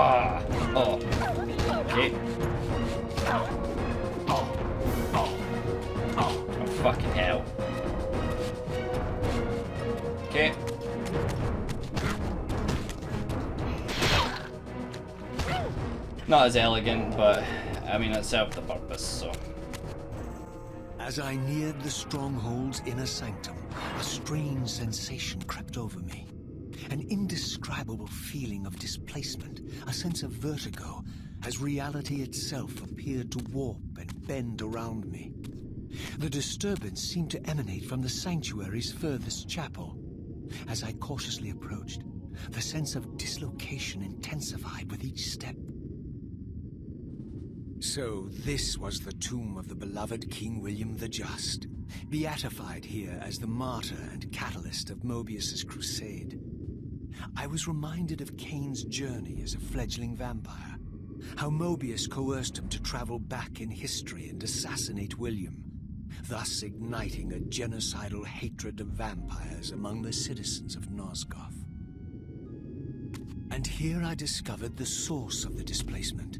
Oh. Okay. Oh, fucking hell. Okay. Not as elegant, but I mean, it served the purpose, so. As I neared the stronghold's inner sanctum, a strange sensation crept over me. An indescribable feeling of displacement, a sense of vertigo, as reality itself appeared to warp and bend around me. The disturbance seemed to emanate from the sanctuary's furthest chapel. As I cautiously approached, the sense of dislocation intensified with each step. So this was the tomb of the beloved King William the Just, beatified here as the martyr and catalyst of Mobius's crusade. I was reminded of Cain's journey as a fledgling vampire, how Mobius coerced him to travel back in history and assassinate William, thus igniting a genocidal hatred of vampires among the citizens of Nosgoth. And here I discovered the source of the displacement.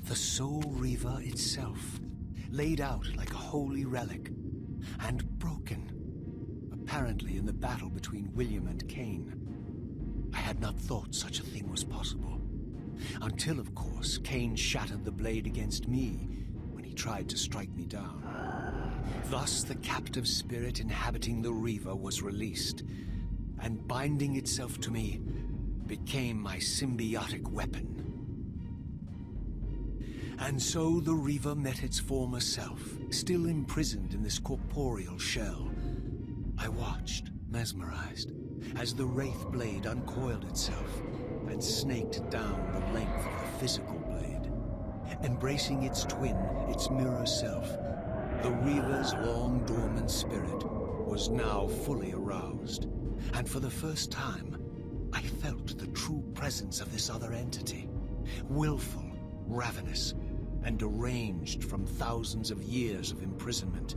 The Soul Reaver itself, laid out like a holy relic, and broken, apparently in the battle between William and Cain. I had not thought such a thing was possible, until, of course, Cain shattered the blade against me when he tried to strike me down. Thus, the captive spirit inhabiting the Reaver was released, and binding itself to me, became my symbiotic weapon. And so the Reaver met its former self, still imprisoned in this corporeal shell. I watched, mesmerized, as the Wraith blade uncoiled itself and snaked down the length of the physical blade. Embracing its twin, its mirror self, the Reaver's long-dormant spirit was now fully aroused. And for the first time, I felt the true presence of this other entity. Willful, ravenous, and deranged from thousands of years of imprisonment.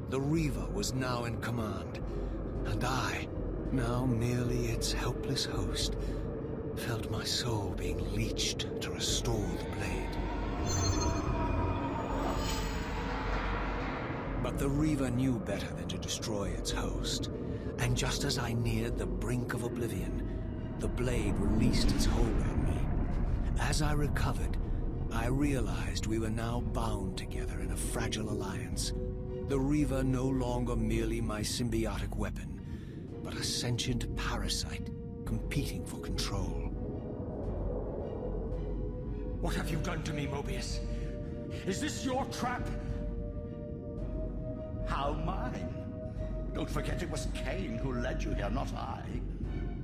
The Reaver was now in command, and I, now merely its helpless host, felt my soul being leeched to restore the blade. But the Reaver knew better than to destroy its host, and just as I neared the brink of oblivion, the blade released its hold on me. As I recovered, I realized we were now bound together in a fragile alliance. The Reaver no longer merely my symbiotic weapon, but a sentient parasite competing for control. What have you done to me, Mobius? Is this your trap? How mine? Don't forget it was Cain who led you here, not I.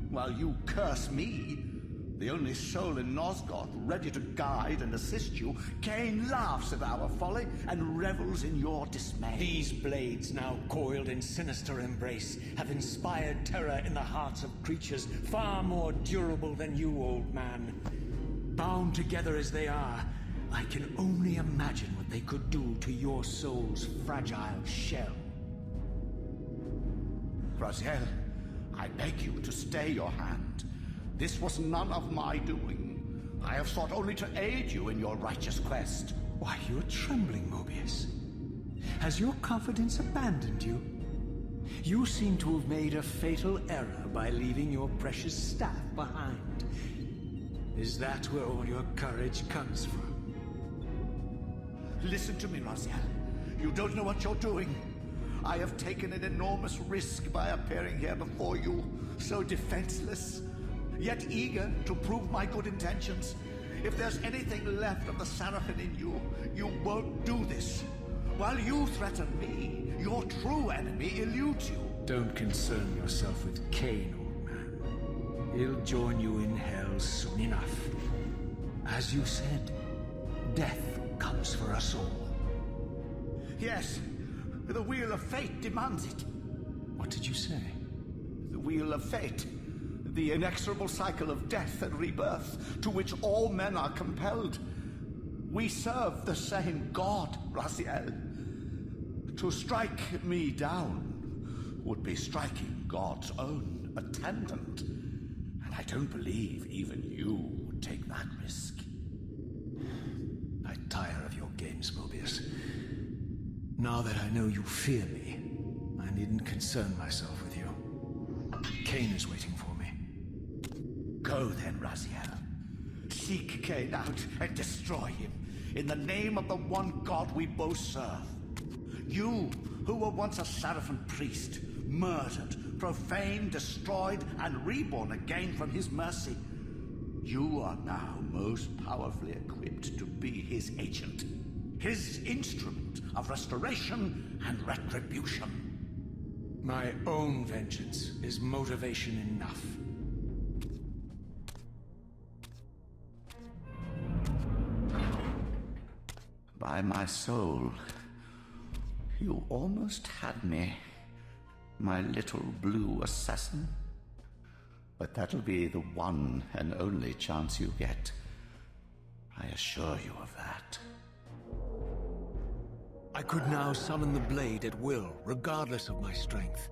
While you curse me, the only soul in Nosgoth ready to guide and assist you, Cain laughs at our folly and revels in your dismay. These blades, now coiled in sinister embrace, have inspired terror in the hearts of creatures far more durable than you, old man. Bound together as they are, I can only imagine what they could do to your soul's fragile shell. Raziel, I beg you to stay your hand. This was none of my doing. I have sought only to aid you in your righteous quest. Why, you're trembling, Mobius. Has your confidence abandoned you? You seem to have made a fatal error by leaving your precious staff behind. Is that where all your courage comes from? Listen to me, Raziel. You don't know what you're doing. I have taken an enormous risk by appearing here before you, so defenseless, yet eager to prove my good intentions. If there's anything left of the Seraphim in you, you won't do this. While you threaten me, your true enemy eludes you. Don't concern yourself with Cain, old man. He'll join you in hell soon enough. As you said, death comes for us all. Yes, the wheel of fate demands it. What did you say? The wheel of fate. The inexorable cycle of death and rebirth to which all men are compelled. We serve the same God, Raziel. To strike me down would be striking God's own attendant. And I don't believe even you would take that risk. I tire of your games, Mobius. Now that I know you fear me, I needn't concern myself with you. Cain is waiting for me. Go then, Raziel. Seek Cain out and destroy him in the name of the one God we both serve. You, who were once a Seraphim priest, murdered, profaned, destroyed, and reborn again from his mercy. You are now most powerfully equipped to be his agent, his instrument of restoration and retribution. My own vengeance is motivation enough. By my soul, you almost had me, my little blue assassin. But that'll be the one and only chance you get. I assure you of that. I could now summon the blade at will, regardless of my strength.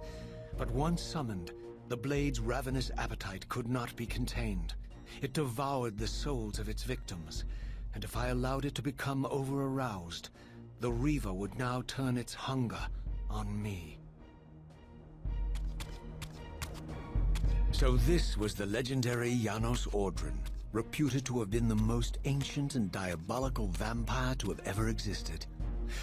But once summoned, the blade's ravenous appetite could not be contained. It devoured the souls of its victims, and if I allowed it to become over-aroused, the Reaver would now turn its hunger on me. So this was the legendary Janos Ordren, reputed to have been the most ancient and diabolical vampire to have ever existed.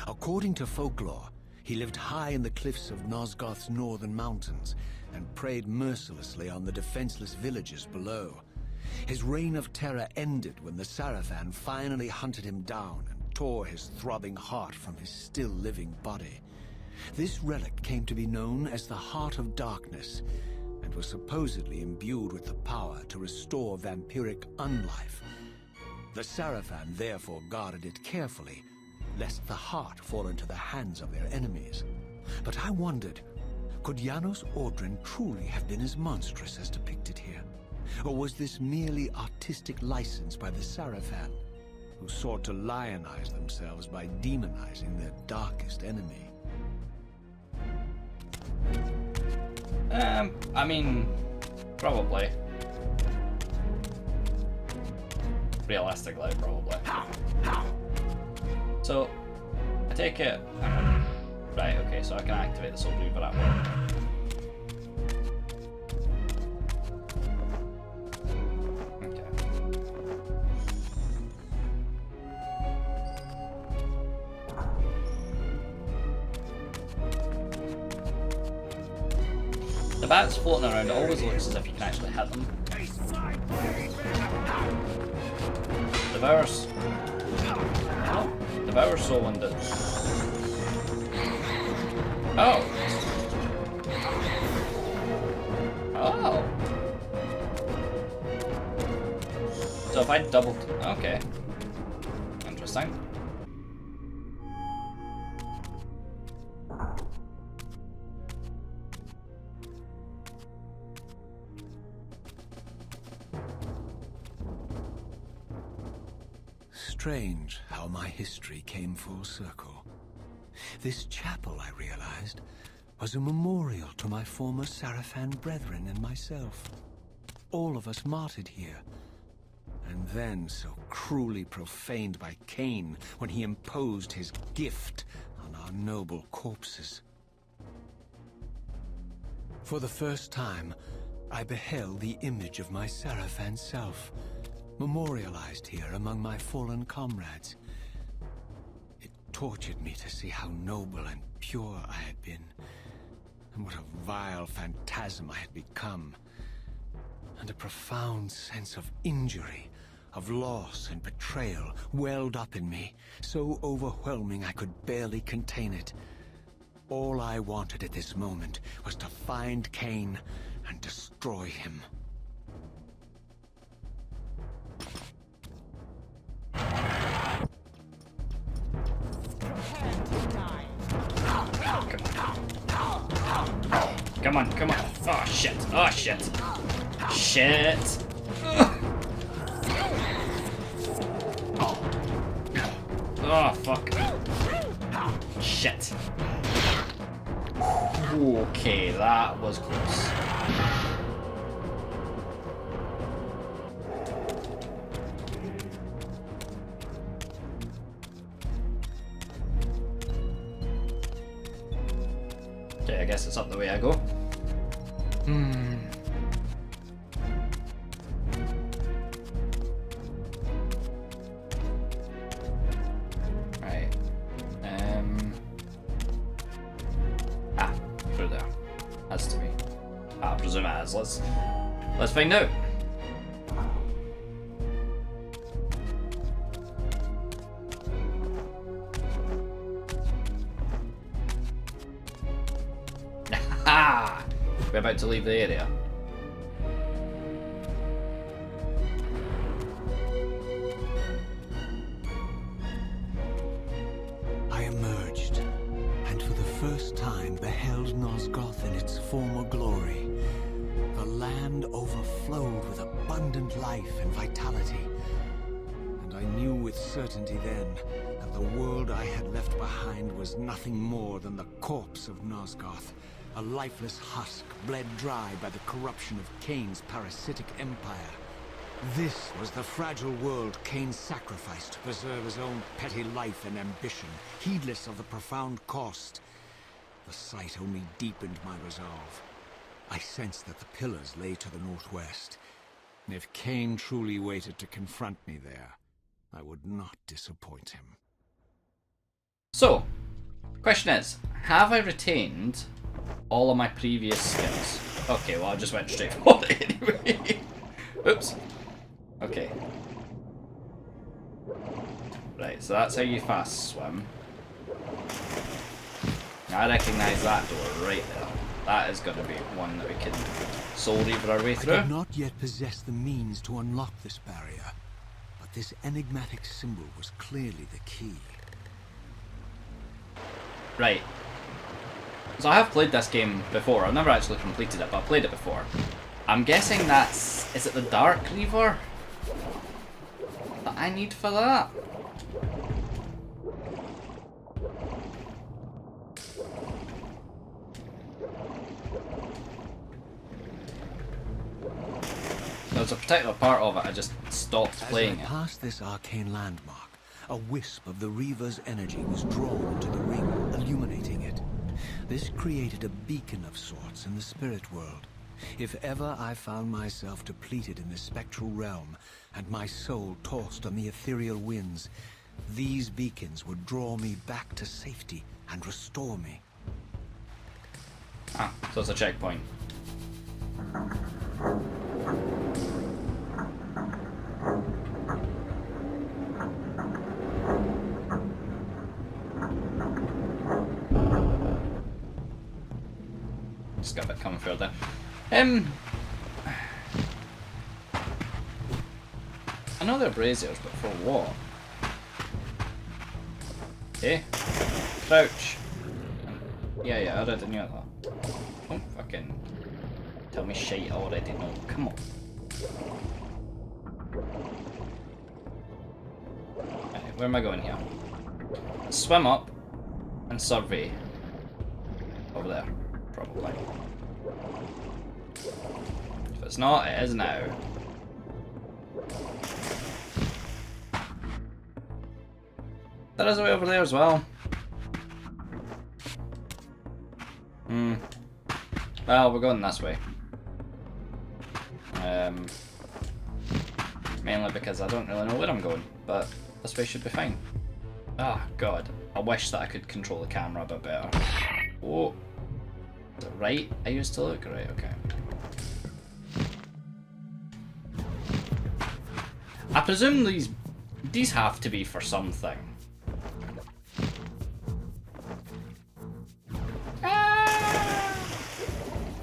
According to folklore, he lived high in the cliffs of Nosgoth's northern mountains and preyed mercilessly on the defenseless villagers below. His reign of terror ended when the Sarafan finally hunted him down and tore his throbbing heart from his still-living body. This relic came to be known as the Heart of Darkness, and was supposedly imbued with the power to restore vampiric unlife. The Sarafan therefore guarded it carefully, lest the heart fall into the hands of their enemies. But I wondered, could Janos Ordren truly have been as monstrous as depicted here? Or was this merely artistic license by the Sarafan, who sought to lionize themselves by demonizing their darkest enemy? I mean, probably. Realistically, probably. So, I take it... Right, okay, so I can activate the Soul Reaver at will. The bats floating around, it always looks as if you can actually hit them. Devour's... Oh, Devour's so wounded. Oh! Oh! So if I double... Okay. Interesting. Strange how my history came full circle. This chapel, I realized, was a memorial to my former Sarafan brethren and myself. All of us martyred here, and then so cruelly profaned by Cain when he imposed his gift on our noble corpses. For the first time, I beheld the image of my Sarafan self, memorialized here among my fallen comrades. It tortured me to see how noble and pure I had been, and what a vile phantasm I had become, and a profound sense of injury, of loss and betrayal welled up in me, so overwhelming I could barely contain it. All I wanted at this moment was to find Cain and destroy him. Come on, come on. Oh shit, oh shit. Shit. Oh fuck. Shit. Okay, that was close. I guess it's up the way I go. Right. Through there. Has to be. I presume it has. Let's find out. We're about to leave the area. I emerged, and for the first time beheld Nosgoth in its former glory. The land overflowed with abundant life and vitality, and I knew with certainty then that the world I had left behind was nothing more than the corpse of Nosgoth, a lifeless husk bled dry by the corruption of Cain's parasitic empire. This was the fragile world Cain sacrificed to preserve his own petty life and ambition, heedless of the profound cost. The sight only deepened my resolve. I sensed that the pillars lay to the northwest. If Cain truly waited to confront me there, I would not disappoint him. So, question is, have I retained all of my previous skills? Okay, well I just went straight for it anyway. Oops. Okay. Right, so that's how you fast swim. I recognise that door right there. That is going to be one that we can Soul Reaver our way through. I did not yet possess the means to unlock this barrier, but this enigmatic symbol was clearly the key. Right. So I have played this game before. I've never actually completed it, but I've played it before. I'm guessing that's... Is it the Dark Reaver that I need for that? There's a particular part of it I just stopped playing As I passed this arcane landmark, a wisp of the Reaver's energy was drawn into the ring, illuminating it. This created a beacon of sorts in the spirit world. If ever I found myself depleted in the spectral realm, and my soul tossed on the ethereal winds, these beacons would draw me back to safety and restore me. Ah, so it's a checkpoint. Just got a bit coming further. I know they're braziers, but for what? Okay. Crouch. Yeah, I already knew that. Don't fucking tell me shit I already know. Come on. Right, where am I going here? Swim up and survey. Over there, probably. If it's not, it is now. There is a way over there as well. Well, we're going this way. Mainly because I don't really know where I'm going, but this way should be fine. Ah, God. I wish that I could control the camera a bit better. Whoa. Is it right I used to look? Right, okay. I presume these have to be for something.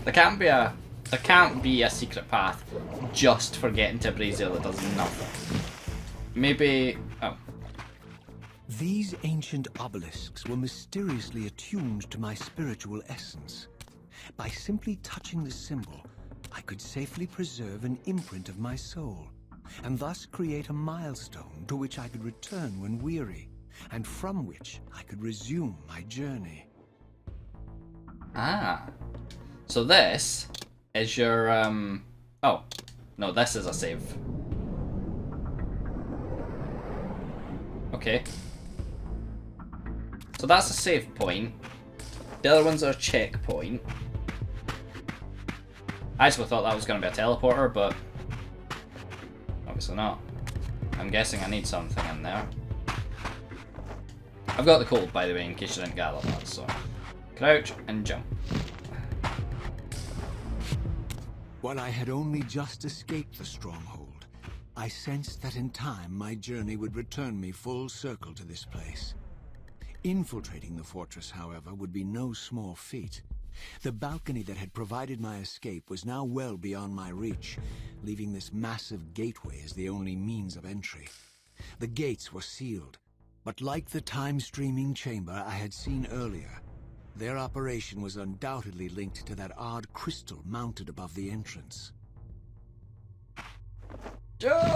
There can't be a secret path just for getting to Raziel that does nothing. Maybe... oh. These ancient obelisks were mysteriously attuned to my spiritual essence. By simply touching the symbol, I could safely preserve an imprint of my soul, and thus create a milestone to which I could return when weary, and from which I could resume my journey. Ah. So this is your, oh. No, this is a save. Okay. So that's a save point. The other ones are a checkpoint. I actually thought that was going to be a teleporter, but obviously not. I'm guessing I need something in there. I've got the code, by the way, in case you didn't gather that, so crouch and jump. While I had only just escaped the stronghold, I sensed that in time my journey would return me full circle to this place. Infiltrating the fortress, however, would be no small feat. The balcony that had provided my escape was now well beyond my reach, leaving this massive gateway as the only means of entry. The gates were sealed, but like the time-streaming chamber I had seen earlier, their operation was undoubtedly linked to that odd crystal mounted above the entrance. Jump!